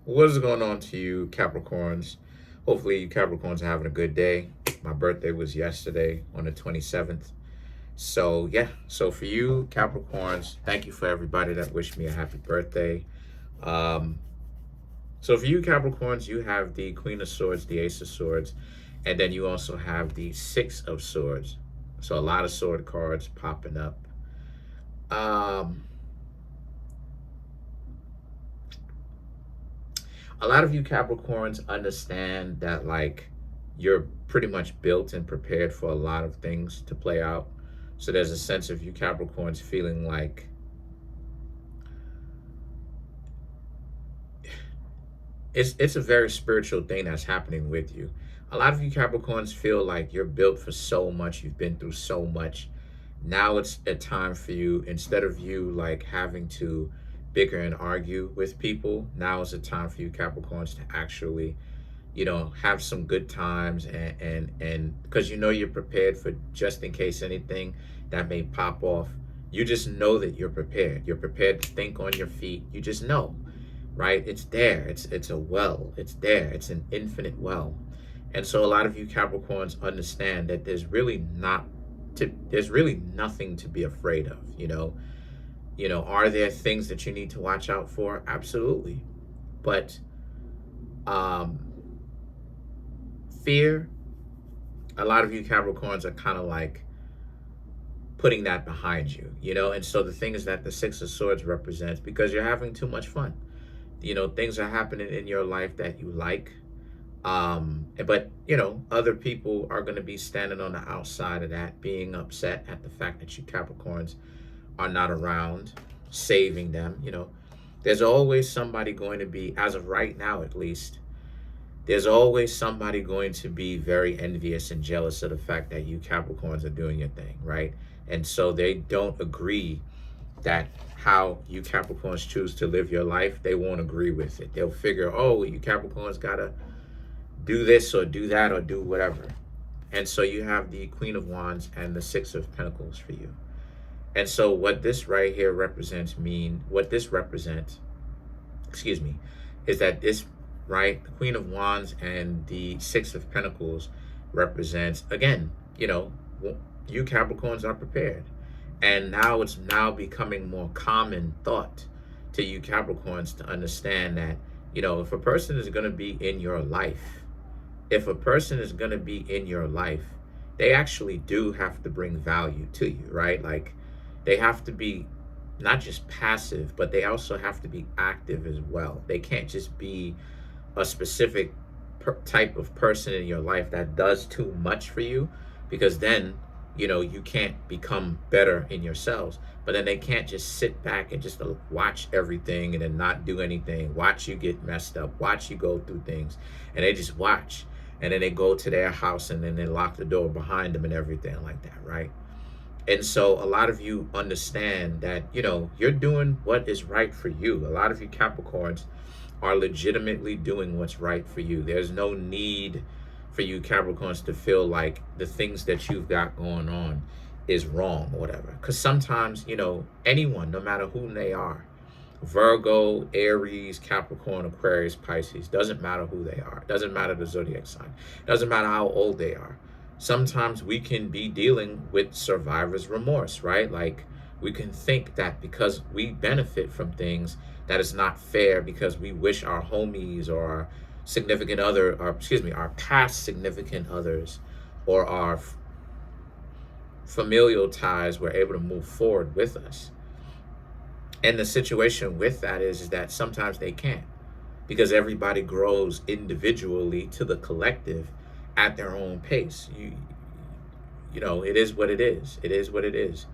What is going on to you, Capricorns? Hopefully, you Capricorns are having a good day. My birthday was yesterday on the 27th. So, yeah. So, for you, Capricorns, thank you for everybody that wished me a happy birthday. Um, so, for you, Capricorns, you have the Queen of Swords, the Ace of Swords, and then you also have the Six of Swords. So, a lot of sword cards popping up. Um, a lot of you Capricorns understand that like you're pretty much built and prepared for a lot of things to play out. So there's a sense of you Capricorns feeling like it's a very spiritual thing that's happening with you. A lot of you Capricorns feel like you're built for so much, you've been through so much. Now it's a time for you, instead of you like having to bicker and argue with people, now is a time for you Capricorns to actually, have some good times, and because you know you're prepared for just in case anything that may pop off. You just know that you're prepared to think on your feet. You just know, right? It's there. It's a well. It's there. It's an infinite well. And so a lot of you Capricorns understand that there's really nothing to be afraid of. Are there things that you need to watch out for? Absolutely. But um fear, a lot of you Capricorns are kind of like putting that behind you. And so the thing is that the Six of Swords represents, because you're having too much fun. Things are happening in your life that you like. But other people are going to be standing on the outside of that, being upset at the fact that you Capricorns are not around, saving them. There's always somebody going to be, as of right now at least, there's always somebody going to be very envious and jealous of the fact that you Capricorns are doing your thing, right? And so they don't agree that how you Capricorns choose to live your life, they won't agree with it. They'll figure, oh, you Capricorns gotta do this or do that or do whatever. And so you have the Queen of Wands and the Six of Pentacles for you. And so what this right here excuse me, is that this, right, the Queen of Wands and the Six of Pentacles represents, again, you Capricorns are prepared. And now it's now becoming more common thought to you Capricorns to understand that, if a person is going to be in your life, they actually do have to bring value to you, right? Like they have to be not just passive, but they also have to be active as well. They can't just be a specific type of person in your life that does too much for you, because then you can't become better in yourselves. But then they can't just sit back and just watch everything and then not do anything, watch you get messed up, watch you go through things, and they just watch, and then they go to their house and then they lock the door behind them and everything like that, right? And so a lot of you understand that you're doing what is right for you. A lot of you Capricorns are legitimately doing what's right for you. There's no need for you Capricorns to feel like the things that you've got going on is wrong or whatever. Because sometimes, anyone, no matter who they are, Virgo, Aries, Capricorn, Aquarius, Pisces, doesn't matter who they are. Doesn't matter the zodiac sign. Doesn't matter how old they are. Sometimes we can be dealing with survivor's remorse, right? Like we can think that because we benefit from things that is not fair, because we wish our homies or our significant other, or our past significant others or our familial ties were able to move forward with us. And the situation with that is that sometimes they can't, because everybody grows individually to the collective at their own pace. It is what it is. It is what it is.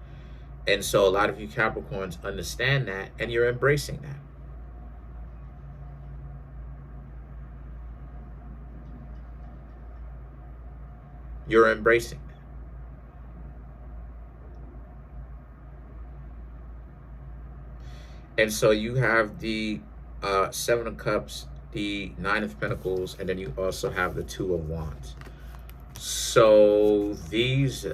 And so a lot of you Capricorns understand that, and you're embracing that. You're embracing that. And so you have the Seven of Cups, the Nine of Pentacles, and then you also have the Two of Wands. So these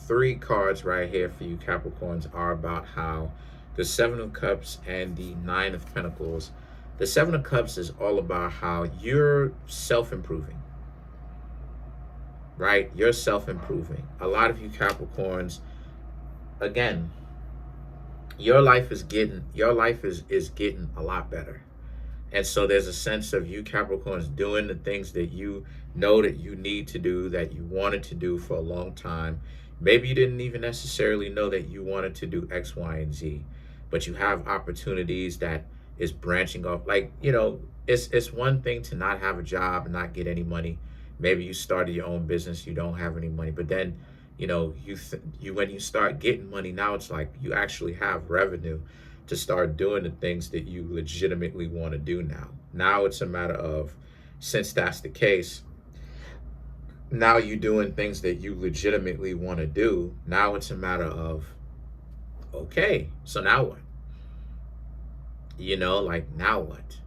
three cards right here for you Capricorns are about how the Seven of Cups and the Nine of Pentacles The Seven of Cups is all about how you're self-improving, right? You're self-improving. A lot of you Capricorns, again, your life is getting a lot better. And so there's a sense of you Capricorns doing the things that you know that you need to do, that you wanted to do for a long time. Maybe you didn't even necessarily know that you wanted to do X, Y, and Z, but you have opportunities that is branching off. Like, it's one thing to not have a job and not get any money. Maybe you started your own business, you don't have any money, but then, you when you start getting money, now it's like you actually have revenue to start doing the things that you legitimately want to do now. Now it's a matter of, since that's the case, now you're doing things that you legitimately want to do. Now it's a matter of, okay, so now what? Like, now what?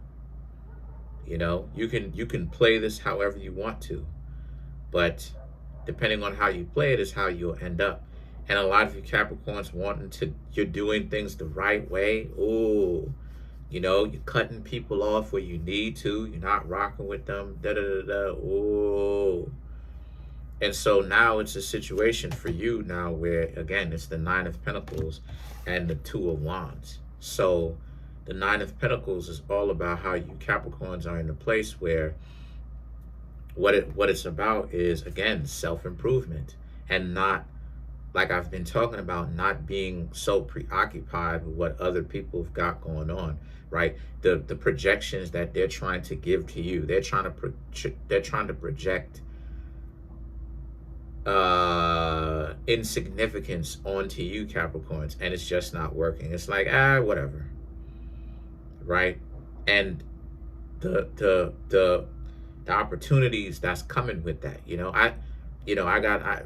You can play this however you want to, but depending on how you play it is how you'll end up. And a lot of you Capricorns you're doing things the right way. Oh, you're cutting people off where you need to. You're not rocking with them. Da da da da. Oh. And so now it's a situation for you now where, again, it's the Nine of Pentacles and the Two of Wands. So the Nine of Pentacles is all about how you Capricorns are in a place where what it's about is, again, self-improvement, and not, like I've been talking about, not being so preoccupied with what other people have got going on, right? The projections that they're trying to give to you, they're trying to project insignificance onto you Capricorns, and it's just not working. It's like, whatever, right? And the opportunities that's coming with that,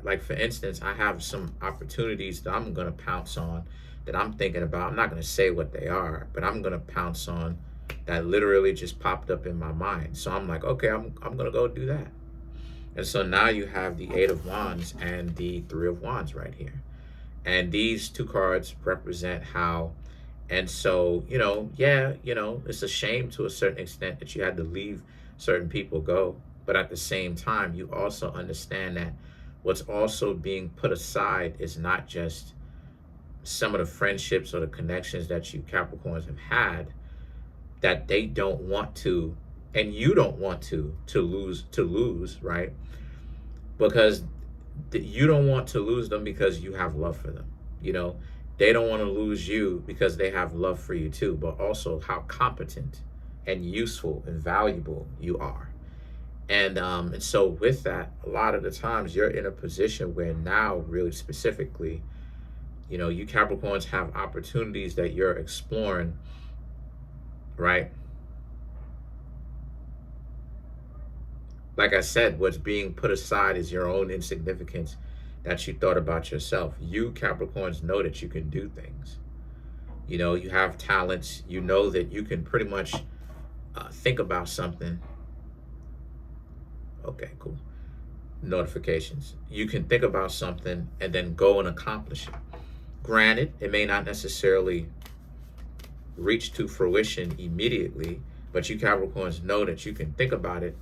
like, for instance, I have some opportunities that I'm going to pounce on, that I'm thinking about. I'm not going to say what they are, but I'm going to pounce on, that literally just popped up in my mind. So I'm like, okay, I'm going to go do that. And so now you have the Eight of Wands and the Three of Wands right here. And these two cards represent how, and so, it's a shame to a certain extent that you had to leave certain people go. But at the same time, you also understand that what's also being put aside is not just some of the friendships or the connections that you Capricorns have had, that they don't want to, and you don't want to lose, right? Because you don't want to lose them because you have love for them. They don't want to lose you because they have love for you too, but also how competent and useful and valuable you are. And so with that, a lot of the times you're in a position where now, really specifically, you Capricorns have opportunities that you're exploring, right? Like I said, what's being put aside is your own insignificance that you thought about yourself. You Capricorns know that you can do things. You have talents. You know that you can pretty much think about something. Okay, cool. Notifications. You can think about something and then go and accomplish it. Granted, it may not necessarily reach to fruition immediately, but you Capricorns know that you can think about it,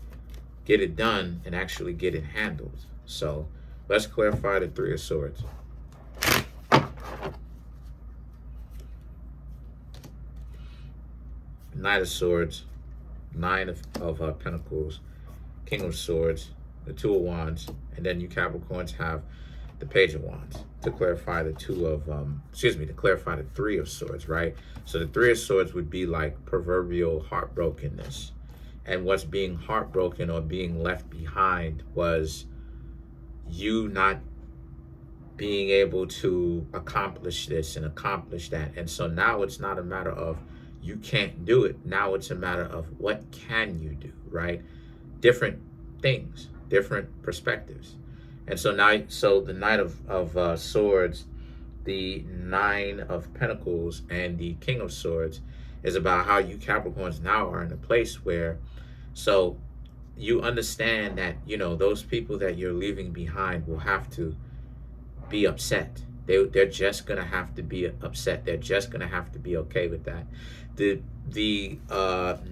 get it done, and actually get it handled. So let's clarify the Three of Swords. Knight of Swords, Nine of Pentacles, King of Swords, the Two of Wands, and then you Capricorns have the Page of Wands to clarify the to clarify the Three of Swords, right? So the Three of Swords would be like proverbial heartbrokenness. And what's being heartbroken or being left behind was you not being able to accomplish this and accomplish that. And so now it's not a matter of you can't do it. Now it's a matter of what can you do, right? Different things, different perspectives. And so now, the Knight of Swords, the Nine of Pentacles, and the King of Swords is about how you Capricorns now are in a place where, so you understand that, those people that you're leaving behind will have to be upset. They're just gonna have to be upset. They're just gonna have to be okay with that. The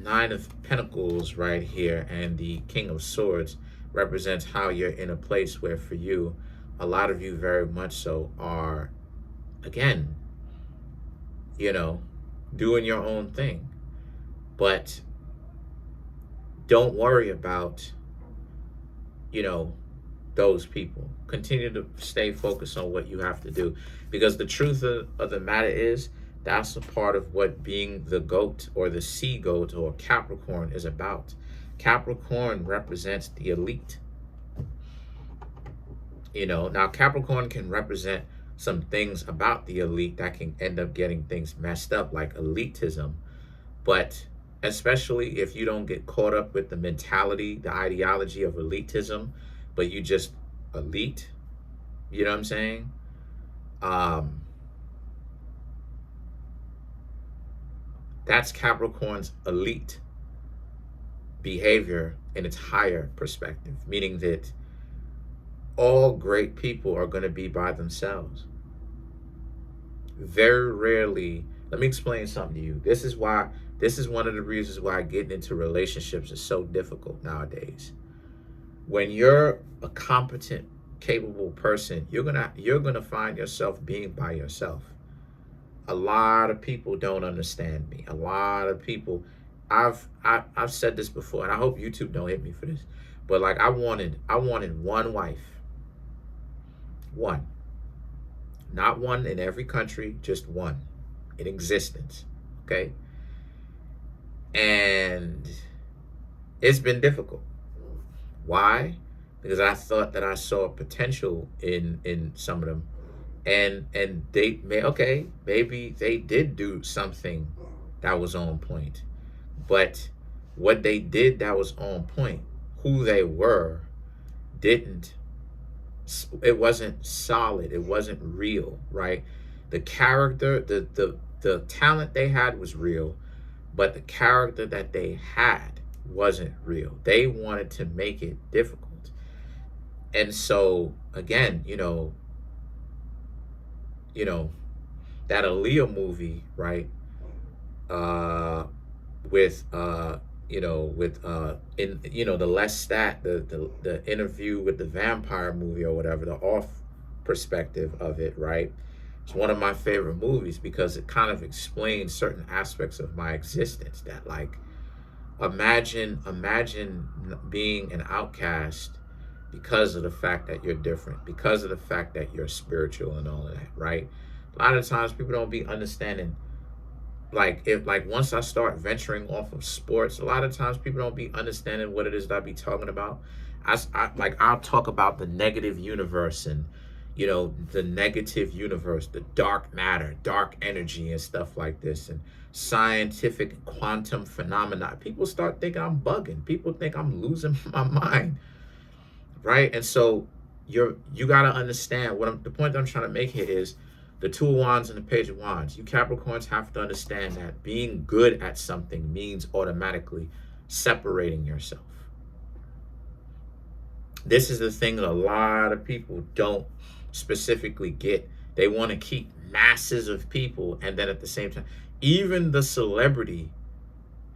Nine of Pentacles right here and the King of Swords represents how you're in a place where, for you, a lot of you very much so are, again, you know, doing your own thing. But don't worry about, you know, those people. Continue to stay focused on what you have to do, because the truth of the matter is, that's a part of what being the goat or the sea goat or Capricorn is about. Capricorn represents the elite. You know, now Capricorn can represent some things about the elite that can end up getting things messed up, like elitism. But especially if you don't get caught up with the mentality, the ideology of elitism, but you just elite, you know what I'm saying? That's Capricorn's elite behavior in its higher perspective, meaning that all great people are going to be by themselves. Very rarely, let me explain something to you. This is one of the reasons why getting into relationships is so difficult nowadays. When you're a competent, capable person, you're gonna find yourself being by yourself. A lot of people don't understand me. A lot of people, I've said this before, and I hope YouTube don't hit me for this, but like I wanted one wife. One. Not one in every country, just one in existence. Okay? And it's been difficult. Why? Because I thought that I saw potential in some of them. And they maybe they did do something that was on point. But what they did that was on point, who they were, it wasn't solid. It wasn't real, right? The character, the talent they had was real, but the character that they had wasn't real. They wanted to make it difficult. And so again, you know, that Aaliyah movie, right? With the Lestat, the interview with the vampire movie or whatever, the off perspective of it, right? It's one of my favorite movies because it kind of explains certain aspects of my existence that, like, imagine being an outcast because of the fact that you're different, because of the fact that you're spiritual and all of that, right? A lot of times people don't be understanding, like, once I start venturing off of sports, a lot of times people don't be understanding what it is that I be talking about. I'll talk about the negative universe and, you know, the negative universe, the dark matter, dark energy and stuff like this, and scientific quantum phenomena. People start thinking I'm bugging. People think I'm losing my mind, right? And so you got to understand the point that I'm trying to make here is the Two of Wands and the Page of Wands. You Capricorns have to understand that being good at something means automatically separating yourself. This is the thing that a lot of people don't specifically get. They want to keep masses of people, and then at the same time, even the celebrity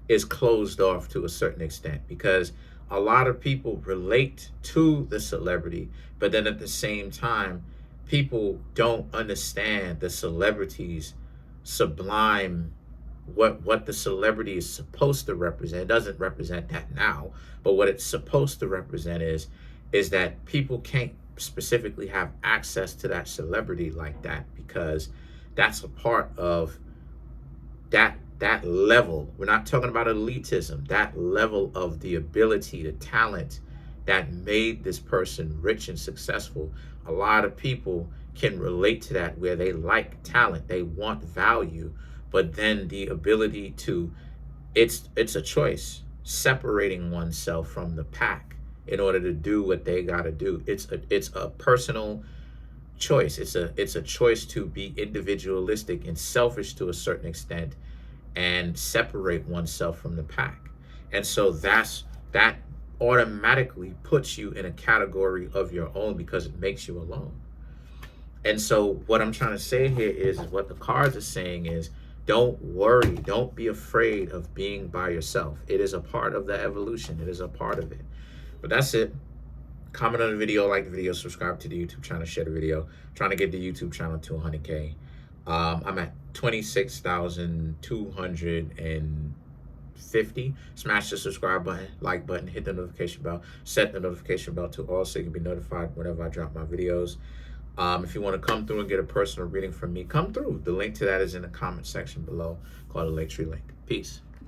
is closed off to a certain extent, because a lot of people relate to the celebrity, but then at the same time, people don't understand the celebrity's sublime, what the celebrity is supposed to represent. It doesn't represent that now, but what it's supposed to represent is that people can't specifically have access to that celebrity like that, because that's a part of that level. We're not talking about elitism. That level of the ability, the talent that made this person rich and successful. A lot of people can relate to that, where they like talent, they want value, but then the ability to, it's a choice, separating oneself from the pack in order to do what they got to do. It's a personal choice. It's a choice to be individualistic and selfish to a certain extent and separate oneself from the pack. And so that automatically puts you in a category of your own, because it makes you alone. And so what I'm trying to say here is what the cards are saying is, don't worry. Don't be afraid of being by yourself. It is a part of the evolution. It is a part of it. But that's it. Comment on the video, like the video, subscribe to the YouTube channel, share the video. Trying to get the YouTube channel to 100K. I'm at 26,250. Smash the subscribe button, like button, hit the notification bell, set the notification bell to all so you can be notified whenever I drop my videos. If you want to come through and get a personal reading from me, come through. The link to that is in the comment section below. Call the Linktree link. Peace.